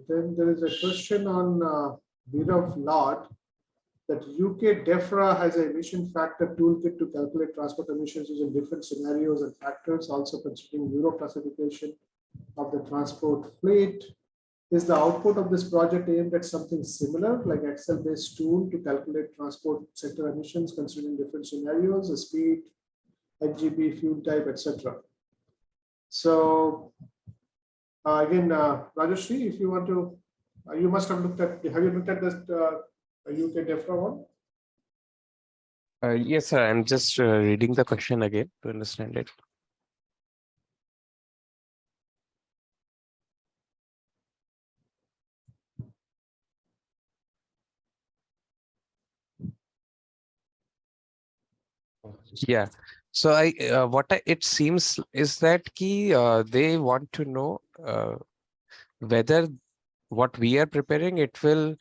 Then there is a question on Birav Lord that UK DEFRA has an emission factor toolkit to calculate transport emissions using different scenarios and factors, also considering Euro classification of the transport fleet. Is the output of this project aimed at something similar, like Excel-based tool to calculate transport sector emissions considering different scenarios, the speed, HGB, fuel type, etc.? So again, Rajashri, if you want to, you must have looked at, have you looked at this UK DEFRA one? Yes, sir. I'm just reading the question again to understand it. Yeah. So it seems is that they want to know whether what we are preparing, it will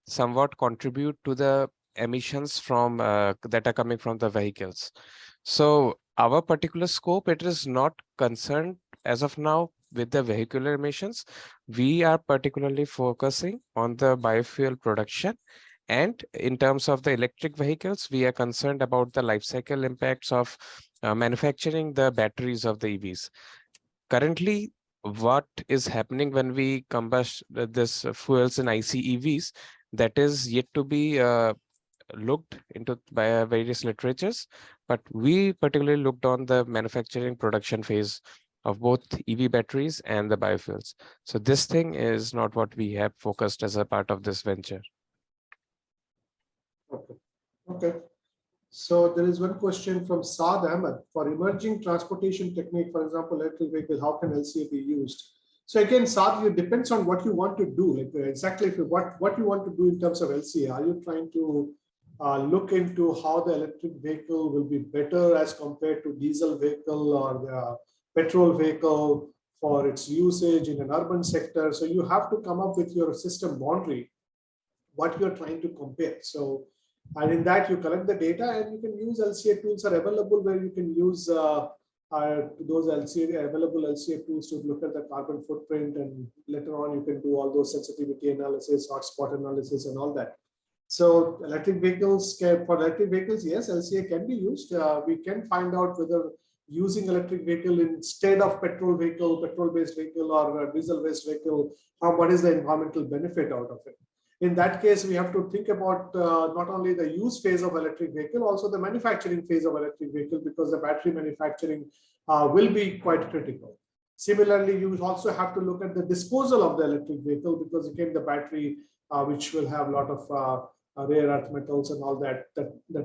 somewhat contribute to the emissions from that are coming from the vehicles. So our particular scope, it is not concerned as of now with the vehicular emissions. We are particularly focusing on the biofuel production. And in terms of the electric vehicles, we are concerned about the life cycle impacts of manufacturing the batteries of the EVs. Currently, what is happening when we combust this fuels in ICEVs, that is yet to be looked into by various literatures, but we particularly looked on the manufacturing production phase of both EV batteries and the biofuels. So this thing is not what we have focused as a part of this venture. Okay. Okay. So there is one question from Saad Ahmed. For emerging transportation technique, for example, electric vehicle, how can LCA be used? So again, Saad, it depends on what you want to do. Like exactly what you want to do in terms of LCA. Are you trying to look into how the electric vehicle will be better as compared to diesel vehicle or the petrol vehicle for its usage in an urban sector? So you have to come up with your system boundary, what you're trying to compare. So, and in that you collect the data and you can use LCA tools are available where you can use those available LCA tools to look at the carbon footprint, and later on you can do all those sensitivity analysis, hotspot analysis and all that. So electric vehicles, for electric vehicles, yes, LCA can be used. We can find out whether using electric vehicle instead of petrol-based vehicle or diesel-based vehicle, what is the environmental benefit out of it? In that case, we have to think about not only the use phase of electric vehicle, also the manufacturing phase of electric vehicle, because the battery manufacturing will be quite critical. Similarly, you also have to look at the disposal of the electric vehicle, because again, the battery, which will have a lot of rare earth metals and all that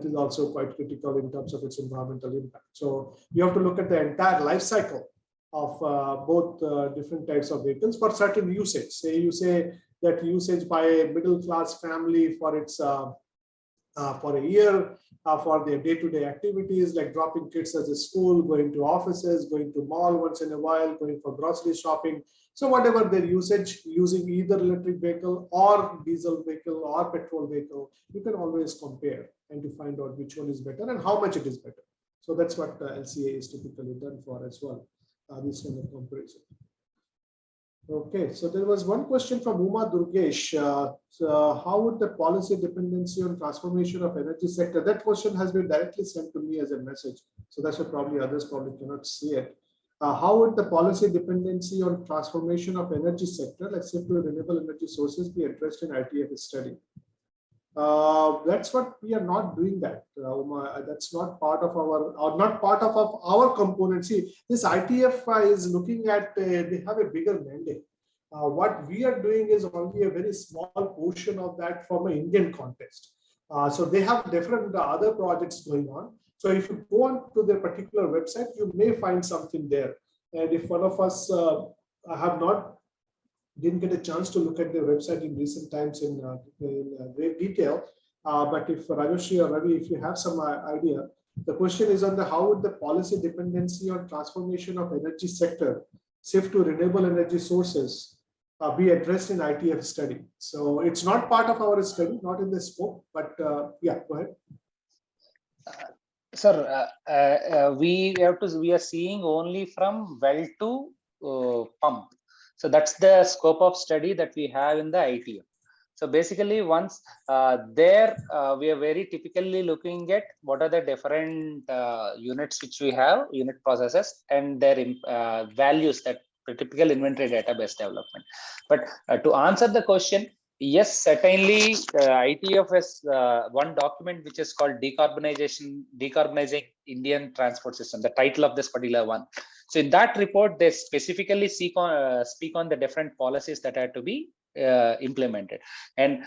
is also quite critical in terms of its environmental impact. So you have to look at the entire life cycle of both different types of vehicles for certain usage. Say you say that usage by a middle class family for its for a year for their day-to-day activities like dropping kids at the school, going to offices, going to mall once in a while, going for grocery shopping. So whatever their usage, using either electric vehicle or diesel vehicle or petrol vehicle, you can always compare and to find out which one is better and how much it is better. So that's what LCA is typically done for as well, this kind of comparison. Okay, so there was one question from Uma Durgesh. So how would the policy dependency on transformation of energy sector? That question has been directly sent to me as a message. So that's why probably others probably cannot see it. How would the policy dependency on transformation of energy sector, like say to renewable energy sources, be addressed in ITF study? That's what we are not doing that. That's not part of our component. See, this ITF is looking at, they have a bigger mandate. What we are doing is only a very small portion of that from an Indian context. So they have different other projects going on. So if you go on to their particular website, you may find something there. And if one of us didn't get a chance to look at their website in recent times in great detail. But if Rajashri or Ravi, if you have some idea, the question is on the how would the policy dependency on transformation of energy sector, shift to renewable energy sources, be addressed in ITF study. So it's not part of our study, not in the scope, but yeah, go ahead. Sir, we are seeing only from well to pump. So that's the scope of study that we have in the ITO. So basically, once there, we are very typically looking at what are the different units which we have, unit processes, and their values, that typical inventory database development. But to answer the question, yes, certainly ITF has one document which is called Decarbonizing Indian Transport System, the title of this particular one. So in that report, they specifically speak on the different policies that are to be implemented, and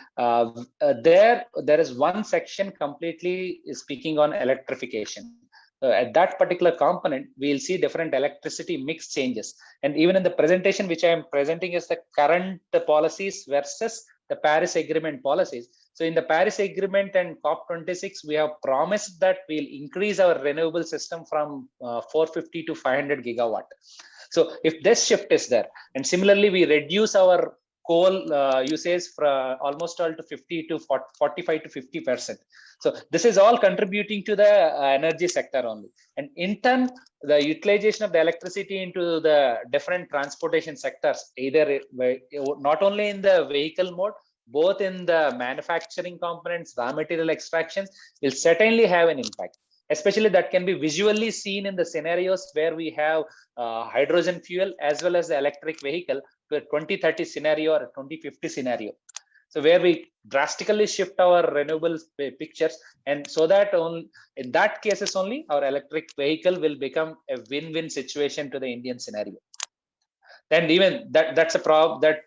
there is one section completely speaking on electrification. At that particular component, we'll see different electricity mix changes, and even in the presentation which I am presenting is the current policies versus the Paris Agreement policies. So in the Paris Agreement and COP26, we have promised that we'll increase our renewable system from 450 to 500 gigawatt. So if this shift is there, and similarly we reduce our coal usage from almost all to 50 to 45 to 50%. So this is all contributing to the energy sector only. And in turn, the utilization of the electricity into the different transportation sectors, either not only in the vehicle mode, both in the manufacturing components, raw material extractions, will certainly have an impact. Especially that can be visually seen in the scenarios where we have hydrogen fuel as well as the electric vehicle to a 2030 scenario or a 2050 scenario. So where we drastically shift our renewable pictures, and so that in that cases only our electric vehicle will become a win-win situation to the Indian scenario. Then even that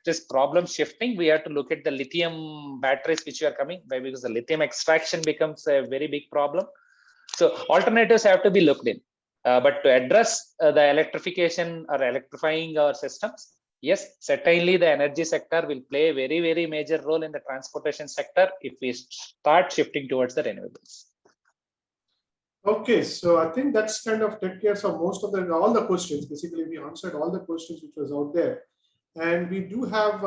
is problem shifting. We have to look at the lithium batteries which are coming, because the lithium extraction becomes a very big problem. So alternatives have to be looked in, but to address the electrification or electrifying our systems, yes, certainly the energy sector will play a very, very major role in the transportation sector if we start shifting towards the renewables. Okay, so I think that's kind of take care of most of all the questions. Basically, we answered all the questions which was out there, and we do have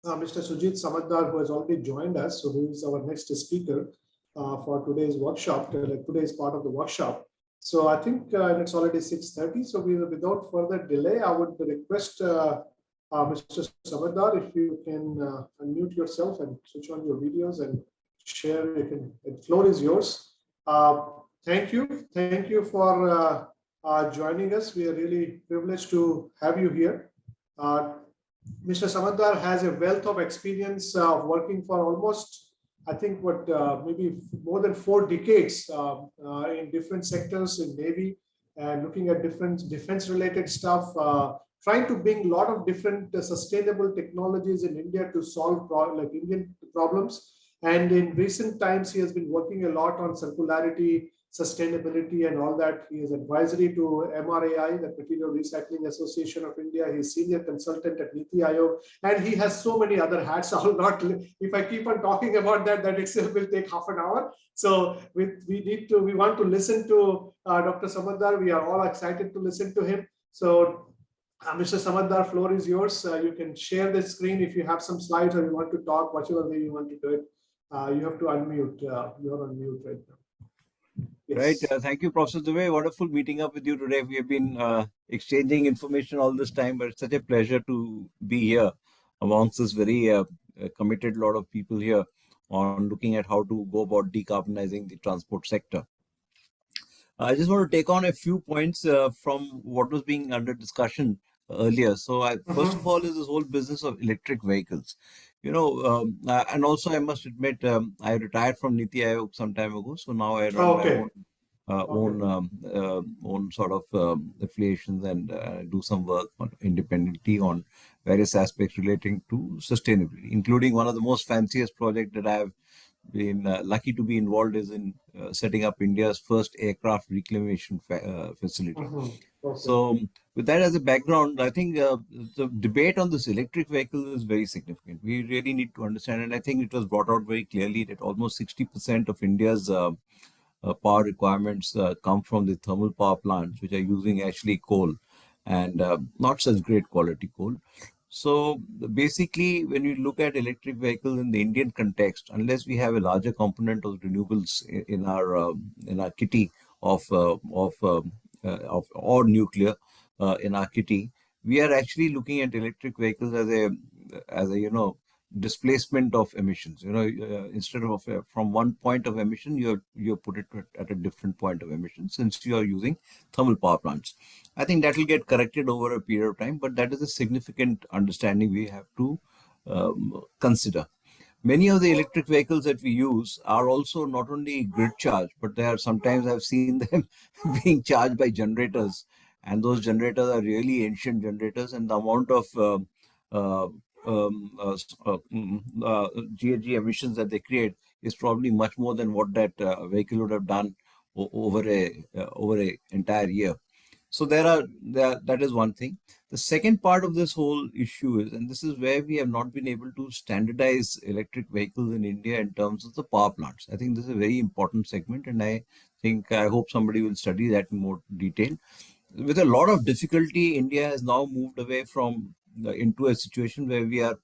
Mr. Sujit Samatdar, who has already joined us. So who is our next speaker for today's workshop. Today is part of the workshop. So I think it's already 6:30. So without further delay, I would request Mr. Samatdar, if you can unmute yourself and switch on your videos and share. The floor is yours. Thank you for joining us. We are really privileged to have you here. Mr. Samatdar has a wealth of experience working for almost, I think, maybe more than 4 decades in different sectors in Navy, and looking at different defense-related stuff, trying to bring a lot of different sustainable technologies in India to solve Indian problems. And in recent times, he has been working a lot on circularity, sustainability, and all that. He is advisory to MRAI, the Material Recycling Association of India. He's senior consultant at Niti Aayog, and he has so many other hats. I will not, if I keep on talking about that itself will take half an hour. So we want to listen to Dr. Samatdar. We are all excited to listen to him. So Mr. Samatdar, floor is yours. You can share the screen if you have some slides or you want to talk, whichever way you want to do it. You have to unmute. You're on mute right now. Yes. Right. Thank you, Professor Dubey. Wonderful meeting up with you today. We have been exchanging information all this time, but it's such a pleasure to be here amongst this very committed lot of people here on looking at how to go about decarbonizing the transport sector. I just want to take on a few points from what was being under discussion earlier. So first of all is this whole business of electric vehicles. And also I must admit, I retired from Niti Aayog some time ago. So now I run my own sort of affiliations and do some work independently on various aspects relating to sustainability, including one of the most fanciest projects that I have been lucky to be involved is in setting up India's first aircraft reclamation facility. So with that as a background, I think the debate on this electric vehicle is very significant. We really need to understand, and I think it was brought out very clearly that almost 60% of India's power requirements come from the thermal power plants, which are using actually coal and not such great quality coal. So basically, when you look at electric vehicles in the Indian context, unless we have a larger component of renewables in our kitty of or nuclear in our kitty, we are actually looking at electric vehicles as a displacement of emissions. Instead of from one point of emission, you put it at a different point of emission, since you are using thermal power plants. I think that will get corrected over a period of time, but that is a significant understanding we have to consider. Many of the electric vehicles that we use are also not only grid charged, but they are sometimes, I've seen them being charged by generators, and those generators are really ancient generators, and the amount of uh, GHG emissions that they create is probably much more than what that vehicle would have done over a entire year. So that is one thing. The second part of this whole issue is, and this is where we have not been able to standardize electric vehicles in India in terms of the power plants. I think this is a very important segment, and I hope somebody will study that in more detail. With a lot of difficulty, India has now moved away from into a situation where we are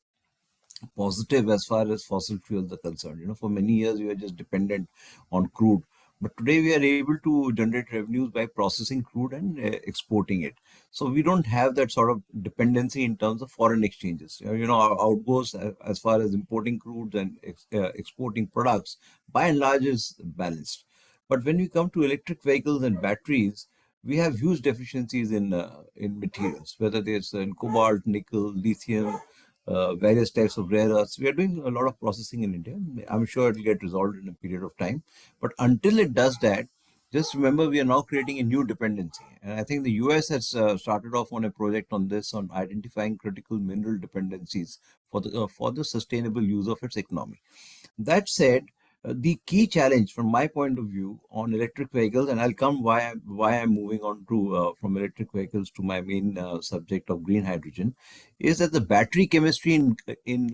positive as far as fossil fuels are concerned. For many years we were just dependent on crude, but today we are able to generate revenues by processing crude and exporting it. So we don't have that sort of dependency in terms of foreign exchanges. Our outgoes as far as importing crude and exporting products, by and large, is balanced. But when we come to electric vehicles and batteries, we have huge deficiencies in materials, whether there's in cobalt, nickel, lithium, various types of rare earths. We are doing a lot of processing in India. I'm sure it will get resolved in a period of time. But until it does that, just remember, we are now creating a new dependency. And I think the US has started off on a project on this, on identifying critical mineral dependencies for the sustainable use of its economy. That said, the key challenge from my point of view on electric vehicles, and I'll come why I'm moving on to from electric vehicles to my main subject of green hydrogen, is that the battery chemistry in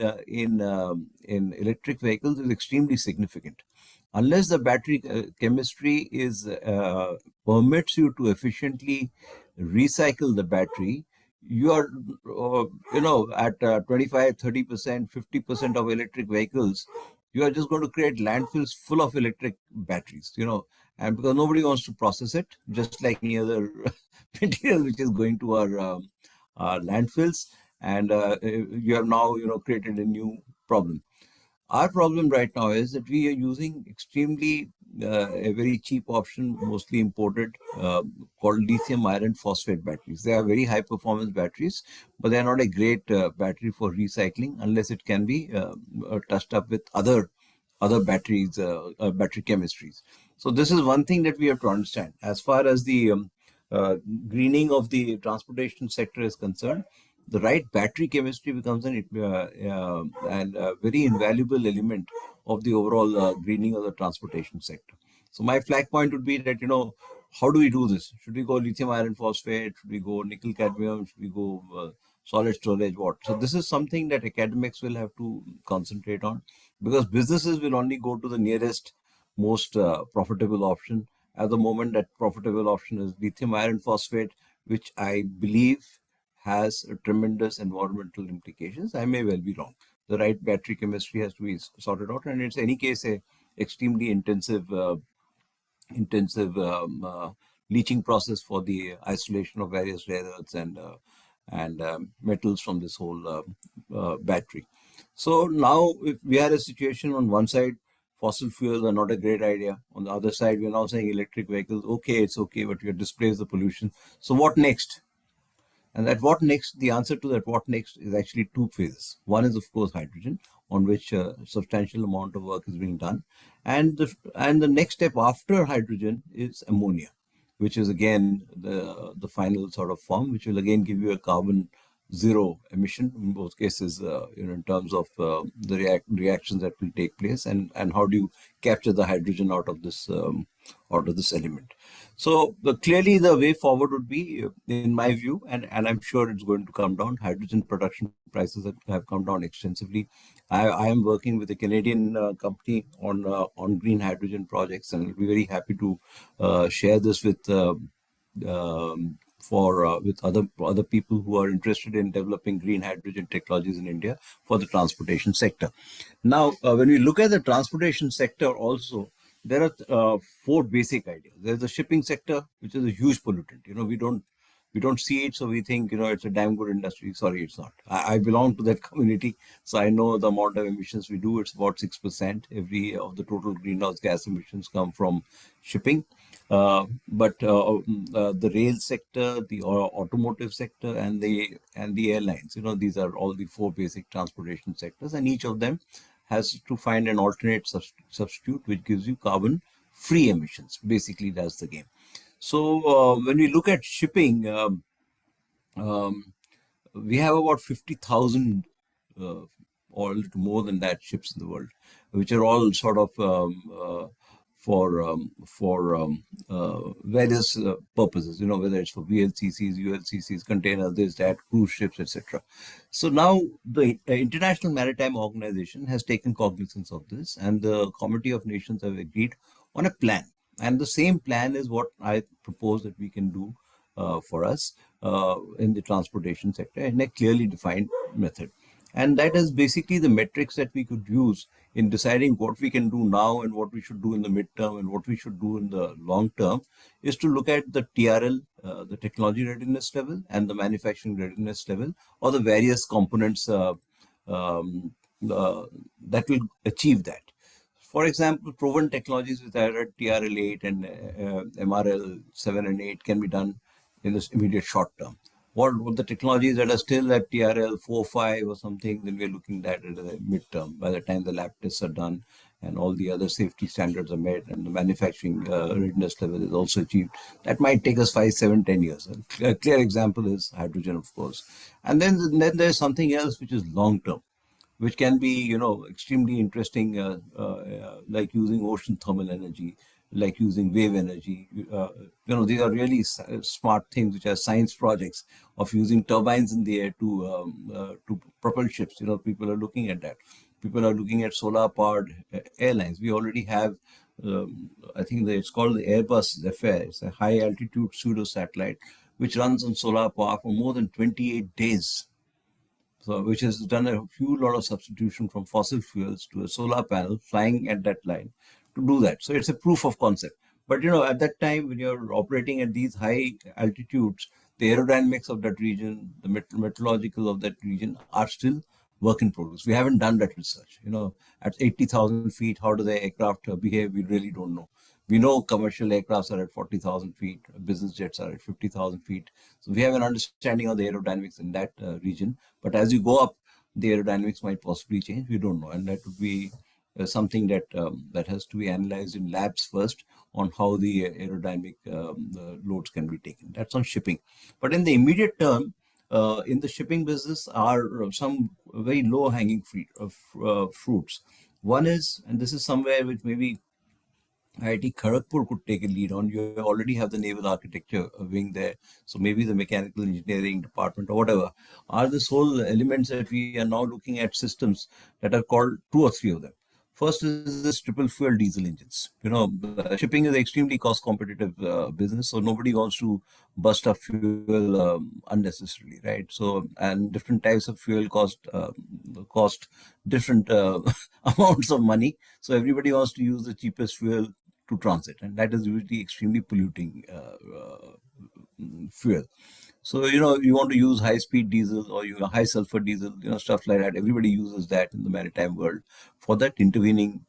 electric vehicles is extremely significant. Unless the battery chemistry permits you to efficiently recycle the battery, you are at 25, 30%, 50% of electric vehicles, you are just going to create landfills full of electric batteries, and because nobody wants to process it, just like any other material which is going to our landfills, and you have now created a new problem. Our problem right now is that we are using extremely a very cheap option, mostly imported, called lithium iron phosphate batteries. They are very high performance batteries, but they are not a great battery for recycling unless it can be touched up with other batteries, battery chemistries. So this is one thing that we have to understand. As far as the greening of the transportation sector is concerned, the right battery chemistry becomes a very invaluable element of the overall greening of the transportation sector. So my flag point would be that, how do we do this? Should we go lithium iron phosphate? Should we go nickel cadmium? Should we go solid storage? What? So this is something that academics will have to concentrate on, because businesses will only go to the nearest, most profitable option. At the moment, that profitable option is lithium iron phosphate, which I believe has tremendous environmental implications. I may well be wrong. The right battery chemistry has to be sorted out, and it's in any case a extremely intensive leaching process for the isolation of various rare earths and metals from this whole battery. So now if we are a situation on one side, fossil fuels are not a great idea. On the other side, we're now saying electric vehicles, okay, it's okay, but you displace the pollution. So what next? And that what next, the answer to that what next is actually two phases. One is, of course, hydrogen, on which a substantial amount of work is being done. And the next step after hydrogen is ammonia, which is again the final sort of form, which will again give you a carbon zero emission in both cases, in terms of the reactions that will take place, and how do you capture the hydrogen out of this element. So clearly the way forward would be, in my view, and I'm sure it's going to come down. Hydrogen production prices have come down extensively. I am working with a Canadian company on green hydrogen projects, and I'll be very happy to share this with other people who are interested in developing green hydrogen technologies in India for the transportation sector. Now, when we look at the transportation sector also, there are four basic ideas. There's the shipping sector, which is a huge pollutant. We don't see it, so we think, it's a damn good industry. Sorry, it's not. I belong to that community, so I know the amount of emissions we do. It's about 6% every of the total greenhouse gas emissions come from shipping. But the rail sector, the automotive sector, and the airlines, these are all the 4 basic transportation sectors, and each of them has to find an alternate substitute which gives you carbon free emissions. Basically, that's the game. So when we look at shipping, we have about 50,000 or a little more than that ships in the world, which are all sort of for various purposes, whether it's for VLCCs, ULCCs, containers, this, that, cruise ships, etc. So now the International Maritime Organization has taken cognizance of this, and the Committee of Nations have agreed on a plan. And the same plan is what I propose that we can do for us in the transportation sector in a clearly defined method. And that is basically the metrics that we could use in deciding what we can do now and what we should do in the midterm and what we should do in the long term, is to look at the TRL, the technology readiness level, and the manufacturing readiness level, or the various components that will achieve that. For example, proven technologies with either TRL 8 and MRL 7 and 8 can be done in this immediate short term. What the technologies that are still at TRL 4, 5 or something, then we're looking at it at the midterm, by the time the lab tests are done and all the other safety standards are met and the manufacturing readiness level is also achieved. That might take us 5, 7, 10 years. A clear example is hydrogen, of course. And then there's something else which is long term, which can be, extremely interesting, like using ocean thermal energy, like using wave energy. These are really smart things, which are science projects of using turbines in the air to propel ships. People are looking at that. People are looking at solar-powered airlines. We already have, I think it's called the Airbus Zephyr. It's a high-altitude pseudo-satellite which runs on solar power for more than 28 days. So, which has done a huge lot of substitution from fossil fuels to a solar panel flying at that line to do that. So it's a proof of concept. But at that time, when you're operating at these high altitudes, the aerodynamics of that region, the meteorological of that region are still work in progress. We haven't done that research. At 80,000 feet, how do the aircraft behave? We really don't know. We know commercial aircrafts are at 40,000 feet, business jets are at 50,000 feet. So we have an understanding of the aerodynamics in that region. But as you go up, the aerodynamics might possibly change. We don't know. And that would be something that that has to be analyzed in labs first, on how the aerodynamic loads can be taken. That's on shipping. But in the immediate term, in the shipping business are some very low-hanging fruits. One is, and this is somewhere which maybe IIT Kharagpur could take a lead on. You already have the naval architecture wing there, so maybe the mechanical engineering department or whatever are the sole elements that we are now looking at systems that are called 2 or 3 of them. First is this triple fuel diesel engines. Shipping is an extremely cost competitive business, so nobody wants to bust up fuel unnecessarily, right? So, and different types of fuel cost different amounts of money. So everybody wants to use the cheapest fuel to transit, and that is usually extremely polluting fuel. So, you want to use high-speed diesel or high sulfur diesel, stuff like that. Everybody uses that in the maritime world for that intervening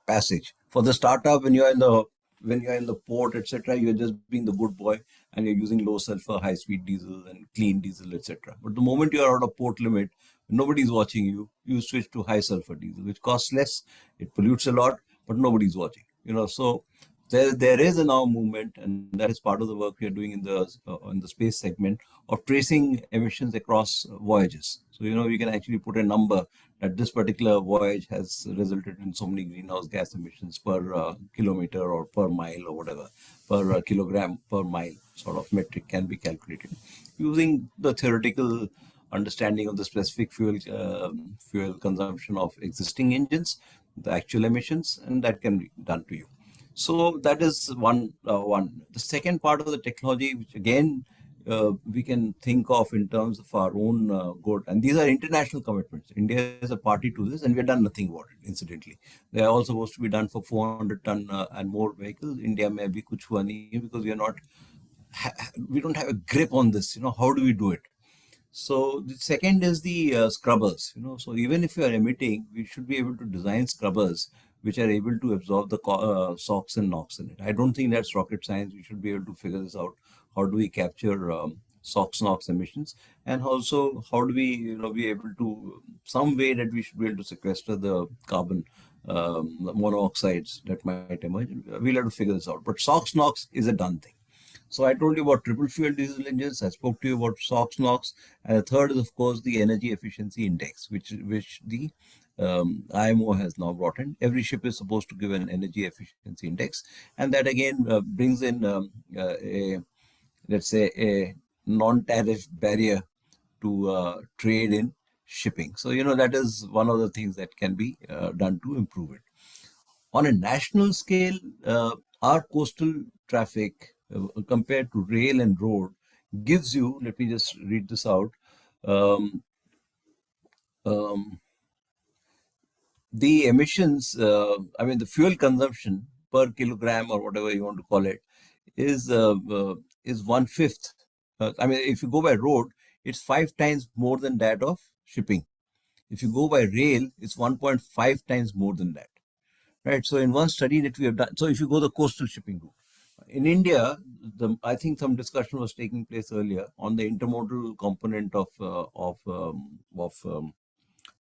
passage. For the startup, when you're in the port, etc., you're just being the good boy and you're using low sulfur, high-speed diesel and clean diesel, etc. But the moment you're out of port limit, nobody's watching you. You switch to high sulfur diesel, which costs less, it pollutes a lot, but nobody's watching. So there is a now movement, and that is part of the work we are doing in the space segment, of tracing emissions across voyages. So you can actually put a number that this particular voyage has resulted in so many greenhouse gas emissions per kilometer or per mile or whatever, per kilogram per mile sort of metric can be calculated using the theoretical understanding of the specific fuel consumption of existing engines, the actual emissions, and that can be done to you. So that is one. The second part of the technology, which again we can think of in terms of our own good, and these are international commitments. India is a party to this, and we have done nothing about it. Incidentally, they are all supposed to be done for 400 ton and more vehicles. India may be kuch hua nahi, because we are not we don't have a grip on this. How do we do it? So the second is the scrubbers. So even if you are emitting, we should be able to design scrubbers which are able to absorb the SOx and NOx in it. I don't think that's rocket science. We should be able to figure this out. How do we capture SOx, NOx emissions, and also how do we be able to, some way that we should be able to sequester the carbon monoxides that might emerge. We'll have to figure this out. But SOx, NOx is a done thing. So I told you about triple fuel diesel engines. I spoke to you about SOx, NOx, and the third is of course the energy efficiency index, which the IMO has now brought in. Every ship is supposed to give an energy efficiency index, and that again brings in let's say a non-tariff barrier to trade in shipping. So that is one of the things that can be done to improve it. On a national scale, our coastal traffic compared to rail and road gives you, let me just read this out, the emissions, the fuel consumption per kilogram or whatever you want to call it is 1/5. If you go by road, it's 5 times more than that of shipping. If you go by rail, it's 1.5 times more than that. Right. So in one study that we have done, so if you go the coastal shipping route, in India, I think some discussion was taking place earlier on the intermodal component of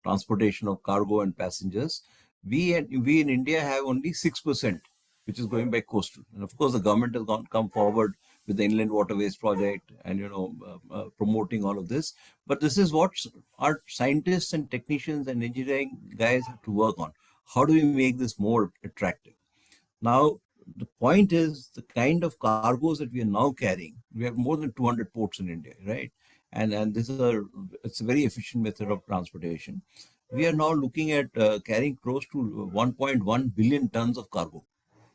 transportation of cargo and passengers. We in India have only 6%, which is going by coastal. And of course, the government has come forward with the Inland Waterways Project and promoting all of this. But this is what our scientists and technicians and engineering guys have to work on. How do we make this more attractive? Now, the point is the kind of cargoes that we are now carrying. We have more than 200 ports in India, right? And it's a very efficient method of transportation. We are now looking at carrying close to 1.1 billion tons of cargo.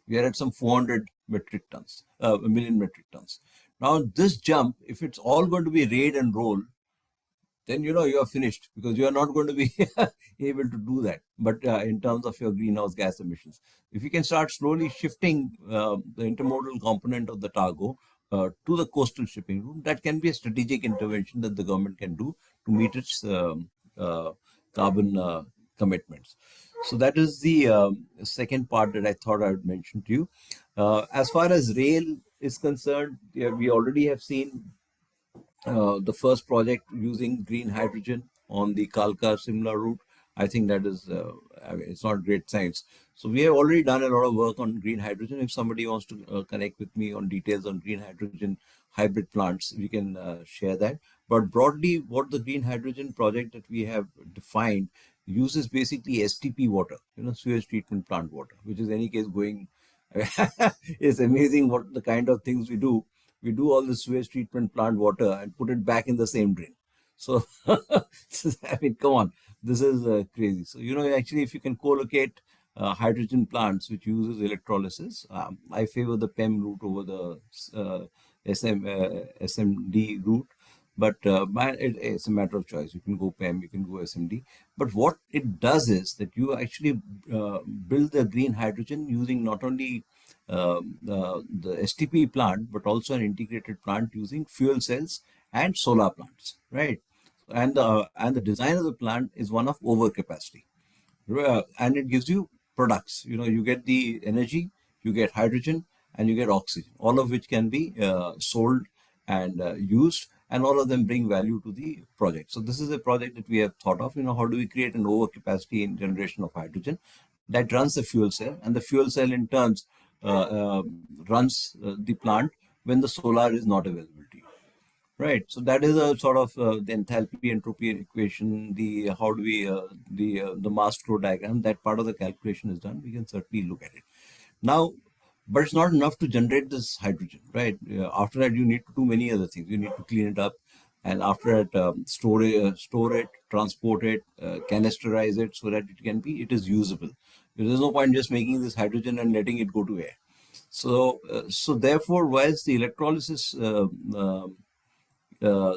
We are at some 400 metric tons, a million metric tons. Now, this jump, if it's all going to be raid and roll, then you are finished, because you are not going to be able to do that. But in terms of your greenhouse gas emissions, if you can start slowly shifting the intermodal component of the cargo to the coastal shipping route, that can be a strategic intervention that the government can do to meet its carbon commitments. So that is the second part that I thought I would mention to you. As far as rail is concerned, we already have seen the first project using green hydrogen on the Kalka-Simla route. I think that is, it's not great science. So we have already done a lot of work on green hydrogen. If somebody wants to connect with me on details on green hydrogen hybrid plants, we can share that. But broadly, what the green hydrogen project that we have defined uses basically STP water, sewage treatment plant water, which is in any case going, it's amazing what the kind of things we do. We do all the sewage treatment plant water and put it back in the same drain. So, come on, this is crazy. So, actually, if you can co-locate hydrogen plants which uses electrolysis, I favor the PEM route over the SMD route. But it's a matter of choice. You can go PEM, you can go SMD. But what it does is that you actually build the green hydrogen using not only the STP plant, but also an integrated plant using fuel cells and solar plants, right? And the design of the plant is one of overcapacity, and it gives you products. You get the energy, you get hydrogen, and you get oxygen, all of which can be sold and used, and all of them bring value to the project. So this is a project that we have thought of. How do we create an overcapacity in generation of hydrogen that runs the fuel cell, and the fuel cell in turn runs the plant when the solar is not available to you, right? So that is a sort of the enthalpy entropy equation. The how do we the mass flow diagram, that part of the calculation is done. We can certainly look at it now, but it's not enough to generate this hydrogen, right? After that, you need to do many other things. You need to clean it up, and after that, store it, transport it, canisterize it so that it is usable. There's no point just making this hydrogen and letting it go to air. So therefore, whilst the electrolysis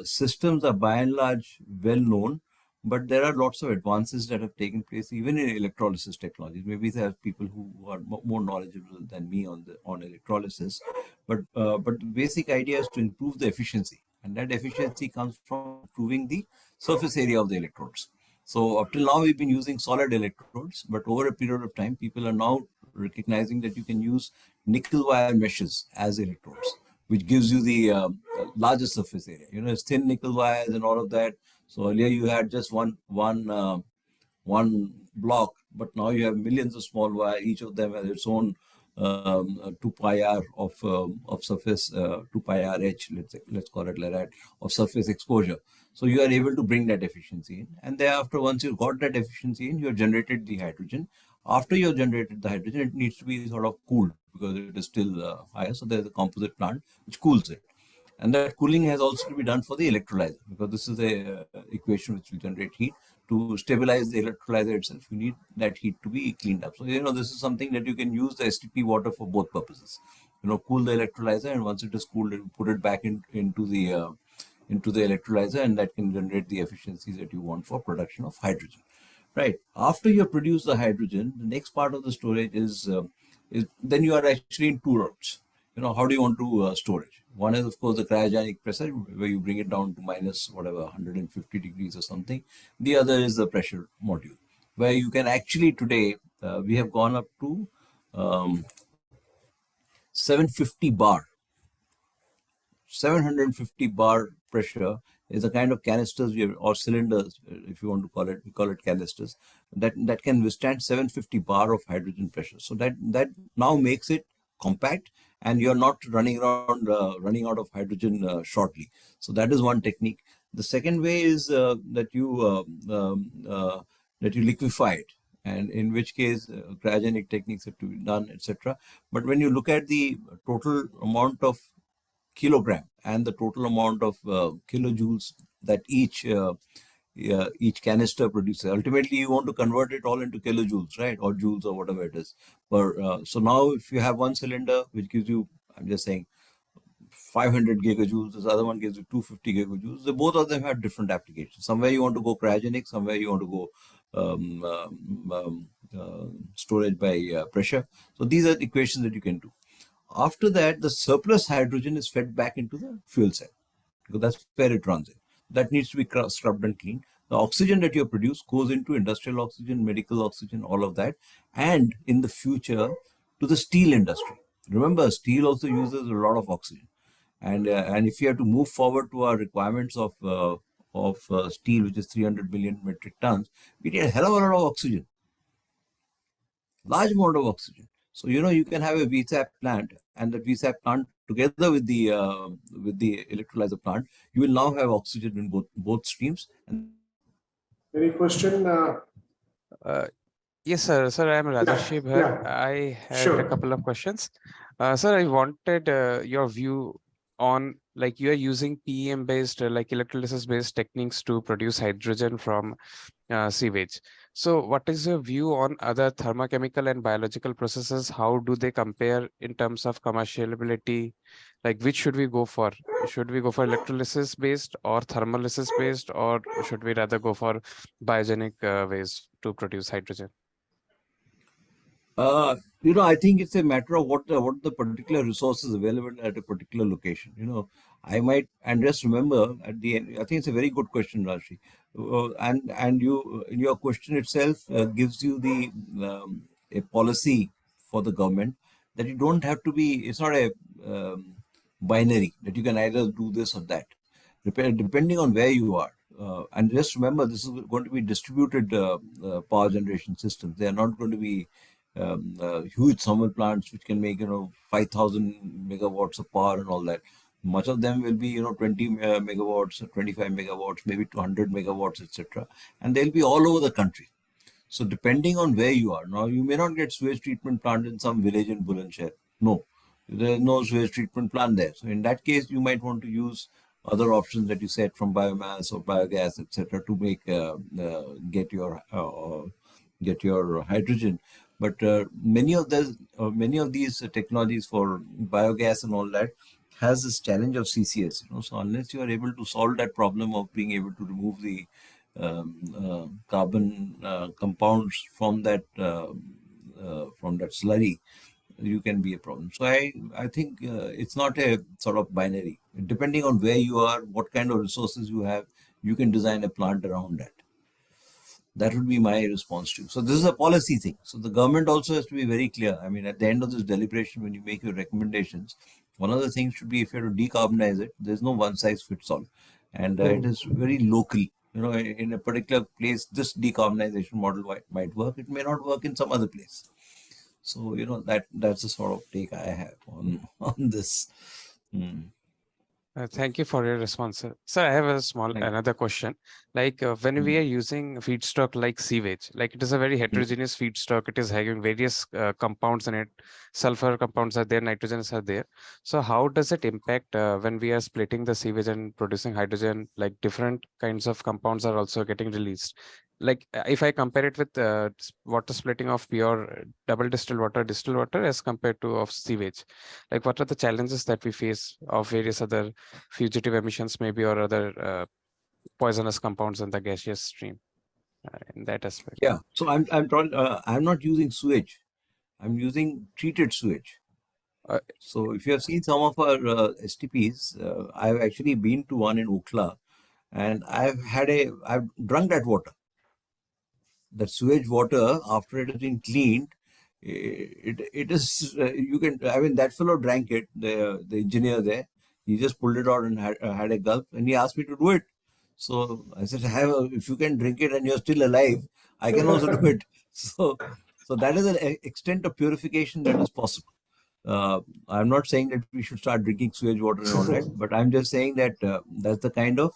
systems are by and large well known, but there are lots of advances that have taken place even in electrolysis technologies. Maybe there are people who are more knowledgeable than me on electrolysis, but the basic idea is to improve the efficiency, and that efficiency comes from improving the surface area of the electrodes. So up till now we've been using solid electrodes, but over a period of time people are now recognizing that you can use nickel wire meshes as electrodes, which gives you the larger surface area. You know, it's thin nickel wires and all of that. So earlier you had just one block, but now you have millions of small wire. Each of them has its own 2 pi r of surface, 2 pi r h, let's call it like that, of surface exposure. So you are able to bring that efficiency in, and thereafter, once you've got that efficiency in, you have generated the hydrogen. After you have generated the hydrogen, it needs to be sort of cooled because it is still higher. So there's a composite plant which cools it. And that cooling has also to be done for the electrolyzer, because this is the equation which will generate heat. To stabilize the electrolyzer itself, you need that heat to be cleaned up. So, you know, this is something that you can use the STP water for both purposes. You know, cool the electrolyzer, and once it is cooled, you put it back into the electrolyzer, and that can generate the efficiencies that you want for production of hydrogen. Right. After you produce the hydrogen, the next part of the storage is then you are actually in two routes. You know, how do you want to store it? One is, of course, the cryogenic pressure, where you bring it down to minus whatever 150 degrees or something. The other is the pressure module, where you can actually today we have gone up to 750 bar. 750 bar pressure is a kind of canisters we have, or cylinders, if you want to call it. We call it canisters that can withstand 750 bar of hydrogen pressure. So that now makes it compact, and you're not running around running out of hydrogen shortly. So that is one technique. The second way is that you liquefy it, and in which case cryogenic techniques have to be done, etc. But when you look at the total amount of kilogram and the total amount of kilojoules that each canister produces, ultimately you want to convert it all into kilojoules, right, or joules or whatever it is. So now if you have one cylinder which gives you, I'm just saying, 500 gigajoules, this other one gives you 250 gigajoules. Both of them have different applications. Somewhere you want to go cryogenic, somewhere you want to go storage by pressure. So these are the equations that you can do. After that, the surplus hydrogen is fed back into the fuel cell, because that's where it runs in. That needs to be scrubbed and cleaned. The oxygen that you produce goes into industrial oxygen, medical oxygen, all of that, and in the future to the steel industry. Remember, steel also uses a lot of oxygen, and if you have to move forward to our requirements of steel, which is 300 billion metric tons, we need a hell of a lot of oxygen, large amount of oxygen. So, you know, you can have a VSAP plant, and the VSAP plant together with the electrolyzer plant, you will now have oxygen in both streams. Any question? Yes, sir. Sir, I am Rajesh here. I had a couple of questions. Sir, I wanted your view on, like, you are using PEM based, like electrolysis based techniques to produce hydrogen from sewage. So what is your view on other thermochemical and biological processes? How do they compare in terms of commercialability? Like, which should we go for? Should we go for electrolysis based or thermolysis based, or should we rather go for biogenic ways to produce hydrogen? You know, I think it's a matter of what the particular resources available at a particular location. You know, I might, and just remember at the end, I think it's a very good question, Rashi. And you, in your question itself, gives you the a policy for the government that you don't have to be. It's not a binary that you can either do this or that, depending on where you are. And just remember, this is going to be distributed power generation systems. They are not going to be huge thermal plants which can make 5,000 megawatts of power and all that. Much of them will be 20 megawatts, 25 megawatts, maybe 200 megawatts, etc. And they'll be all over the country. So depending on where you are, now you may not get sewage treatment plant in some village in Bulandshahr. No, there's no sewage treatment plant there. So in that case, you might want to use other options that you said, from biomass or biogas, etc., to make get your hydrogen. But many of these technologies for biogas and all that has this challenge of CCS. So unless you are able to solve that problem of being able to remove the carbon compounds from that slurry, you can be a problem. So I think it's not a sort of binary. Depending on where you are, what kind of resources you have, you can design a plant around that. That would be my response to you. So this is a policy thing. So the government also has to be very clear. I mean, at the end of this deliberation, when you make your recommendations, one of the things should be, if you have to decarbonize it, there's no one size fits all. And it is very local. You know, in a particular place, this decarbonization model might work. It may not work in some other place. So, you know, that's the sort of take I have on this. Thank you for your response, sir. Sir, I have a small Thank you. another question. Like when we are using feedstock like sewage, like it is a very heterogeneous feedstock. It is having various compounds in it. Sulfur compounds are there, nitrogens are there. So how does it impact when we are splitting the sewage and producing hydrogen? Like different kinds of compounds are also getting released. Like if I compare it with water splitting of pure double distilled water as compared to of sewage, like what are the challenges that we face of various other fugitive emissions maybe or other poisonous compounds in the gaseous stream in that aspect? Yeah. So I'm not using sewage. I'm using treated sewage. So if you have seen some of our STPs, I've actually been to one in Ukla, and I've drunk that water. That sewage water, after it has been cleaned, it is you can. I mean, that fellow drank it. The engineer there, he just pulled it out and had a gulp, and he asked me to do it. So I said, if you can drink it and you're still alive, I can also do it. So that is an extent of purification that is possible. I'm not saying that we should start drinking sewage water and all that, but I'm just saying that that's the kind of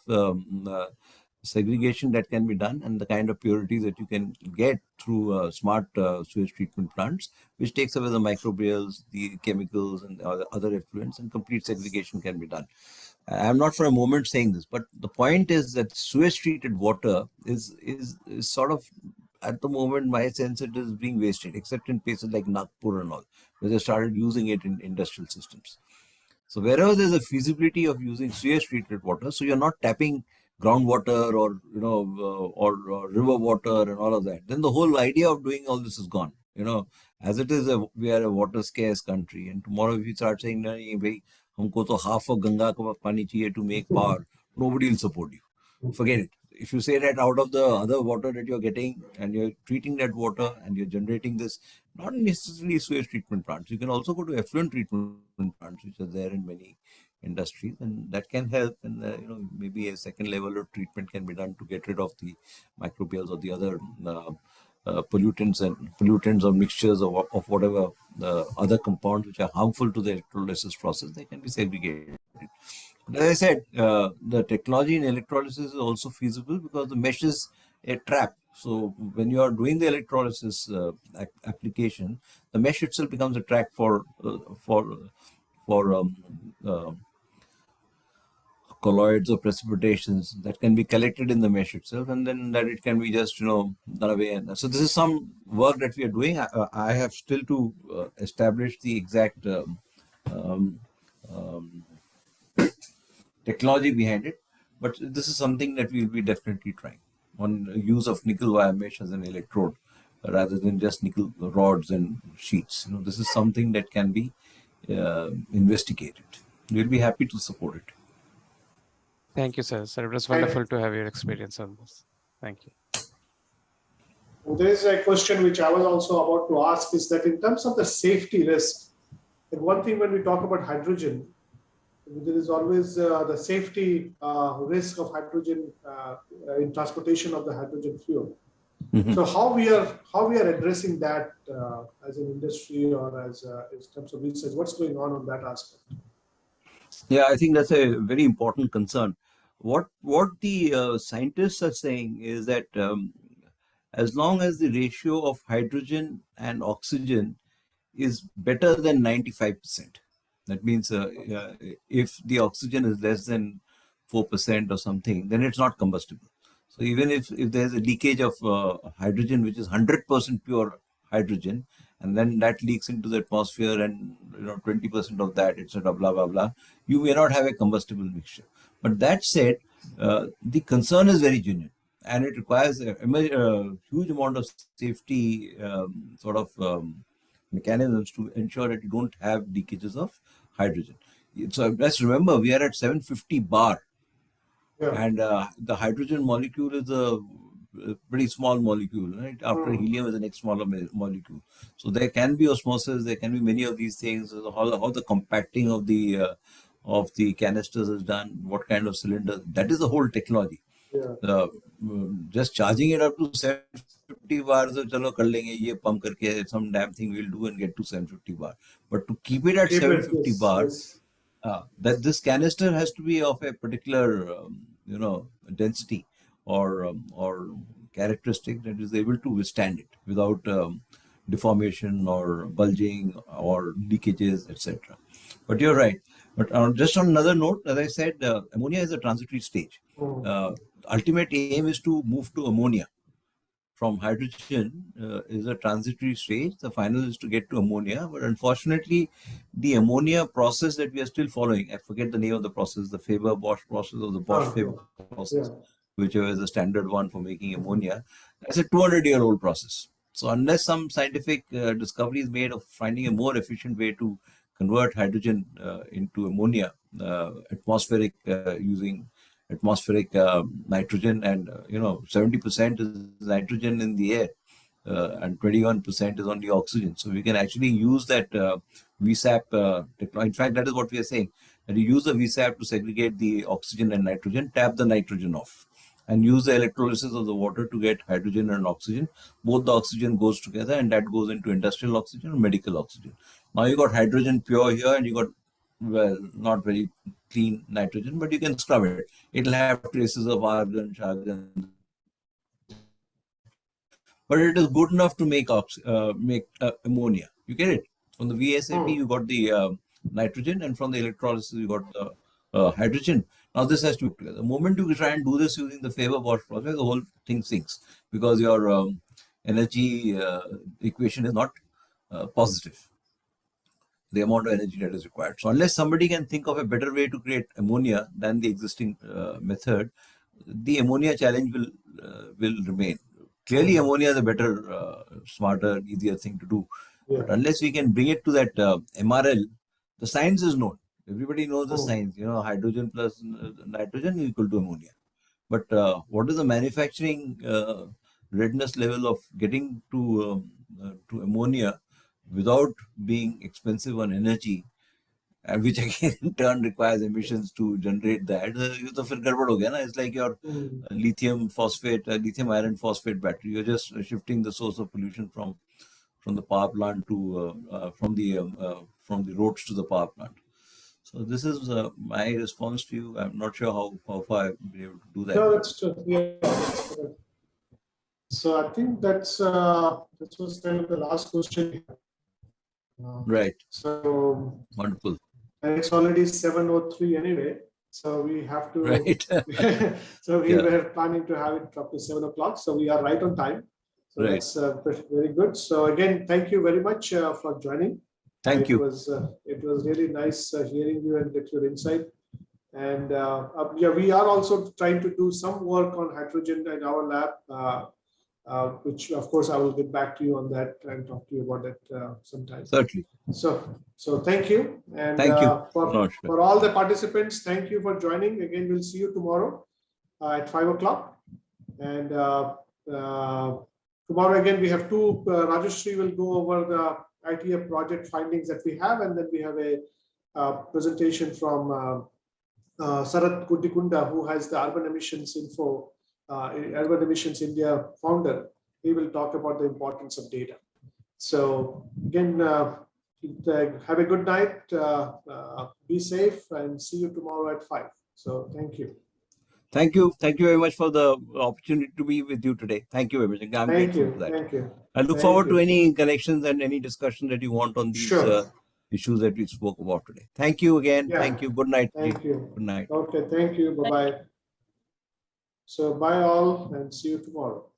segregation that can be done and the kind of purity that you can get through smart sewage treatment plants, which takes away the microbials, the chemicals, and other effluents, and complete segregation can be done. I'm not for a moment saying this, but the point is that sewage treated water is sort of, at the moment, my sense, it is being wasted, except in places like Nagpur and all, where they started using it in industrial systems. So wherever there's a feasibility of using sewage treated water, so you're not tapping groundwater or or river water and all of that, then the whole idea of doing all this is gone. You know, as it is, we are a water scarce country, and tomorrow if you start saying, humko to half of Ganga ka pani chahiye to make power, nobody will support you. Forget it. If you say that out of the other water that you're getting and you're treating that water and you're generating this, not necessarily sewage treatment plants, you can also go to effluent treatment plants, which are there in many industries, and that can help. And maybe a second level of treatment can be done to get rid of the microbials or the other pollutants or mixtures of whatever other compounds which are harmful to the electrolysis process. They can be segregated. But as I said, the technology in electrolysis is also feasible because the mesh is a trap. So when you are doing the electrolysis application, the mesh itself becomes a trap for colloids or precipitations that can be collected in the mesh itself, and then that it can be just done away. And so this is some work that we are doing. I have still to establish the exact technology behind it, but this is something that we will be definitely trying on use of nickel wire mesh as an electrode rather than just nickel rods and sheets. This is something that can be investigated. We'll be happy to support it. Thank you, sir. Sir, it was wonderful to have your experience on this. Thank you. There is a question which I was also about to ask, is that in terms of the safety risk, and one thing when we talk about hydrogen, there is always the safety risk of hydrogen in transportation of the hydrogen fuel. Mm-hmm. So how we are addressing that as an industry or as in terms of research? What's going on that aspect? Yeah, I think that's a very important concern. What the scientists are saying is that as long as the ratio of hydrogen and oxygen is better than 95%, that means if the oxygen is less than 4% or something, then it's not combustible. So even if there's a leakage of hydrogen, which is 100% pure hydrogen, and then that leaks into the atmosphere and 20% of that, etc., blah, blah, blah, you may not have a combustible mixture. But that said, the concern is very genuine. and it requires a huge amount of safety mechanisms to ensure that you don't have leakages of hydrogen. So let's remember, we are at 750 bar, and the hydrogen molecule is a pretty small molecule, right? After helium is the next smaller molecule. So there can be osmosis, there can be many of these things. How the compacting of the canisters is done, what kind of cylinder, that is the whole technology. Just charging it up to 750 bar, so chalo kar lenge, ye pump karke some damn thing we'll do and get to 750 bar. But to keep it at 750 bar, that this canister has to be of a particular density or characteristic that is able to withstand it without deformation or bulging or leakages, etc. But you're right. But just on another note, as I said, ammonia is a transitory stage. Ultimate aim is to move to ammonia. From hydrogen is a transitory stage. The final is to get to ammonia. But unfortunately, the ammonia process that we are still following, I forget the name of the process, the Faber-Bosch process or the Bosch-Faber process, whichever is the standard one for making ammonia, that's a 200-year-old process. So unless some scientific discovery is made of finding a more efficient way to convert hydrogen into ammonia, atmospheric using atmospheric nitrogen, and 70% is nitrogen in the air, and 21% is only oxygen. So we can actually use that VSAP technology. In fact, that is what we are saying, that you use the VSAP to segregate the oxygen and nitrogen, tap the nitrogen off, and use the electrolysis of the water to get hydrogen and oxygen. Both the oxygen goes together, and that goes into industrial oxygen or medical oxygen. Now you got hydrogen pure here, and you got, well, not very clean nitrogen, but you can scrub it. It'll have traces of argon, argon, but it is good enough to make ammonia. You get it? From the VSAP, you got the nitrogen, and from the electrolysis, you got the hydrogen. Now this has to be together. The moment you try and do this using the Faber-Bosch process, the whole thing sinks because your energy equation is not positive. The amount of energy that is required. So unless somebody can think of a better way to create ammonia than the existing method, the ammonia challenge will remain. Clearly, ammonia is a better, smarter, easier thing to do. But unless we can bring it to that MRL, the science is known. Everybody knows the science. Hydrogen plus nitrogen is equal to ammonia. But what is the manufacturing readiness level of getting to ammonia without being expensive on energy, and which again in turn requires emissions to generate that? It's like your lithium iron phosphate battery. You're just shifting the source of pollution from the power plant to from the roads to the power plant. So this is my response to you. I'm not sure how far I've been able to do that. No, that's true. Yeah, that's correct. So I think this was kind of the last question. Right. So wonderful. And it's already 7:03 anyway. So we have to. Right. So we were planning to have it up to 7 o'clock. So we are right on time. So that's very good. So again, thank you very much for joining. Thank you. It was really nice hearing you and get your insight. And we are also trying to do some work on hydrogen in our lab, which of course I will get back to you on that and talk to you about that sometime. Certainly. So thank you. And thank you. For all the participants, thank you for joining. Again, we'll see you tomorrow at 5 o'clock. And tomorrow again, we have two, Rajeshri will go over the ITF project findings that we have, and then we have a presentation from Sarath Kudikunda, who has the Urban Emissions Info, Urban Emissions India founder. He will talk about the importance of data. So again, have a good night, be safe, and see you tomorrow at 5. So thank you. Thank you. Thank you very much for the opportunity to be with you today. Thank you very much. I'm grateful for that. Thank you. I look forward to any connections and any discussion that you want on these issues that we spoke about today. Thank you again. Thank you. Good night. Thank you. Good night. Okay. Thank you. Bye-bye. So bye all, and see you tomorrow.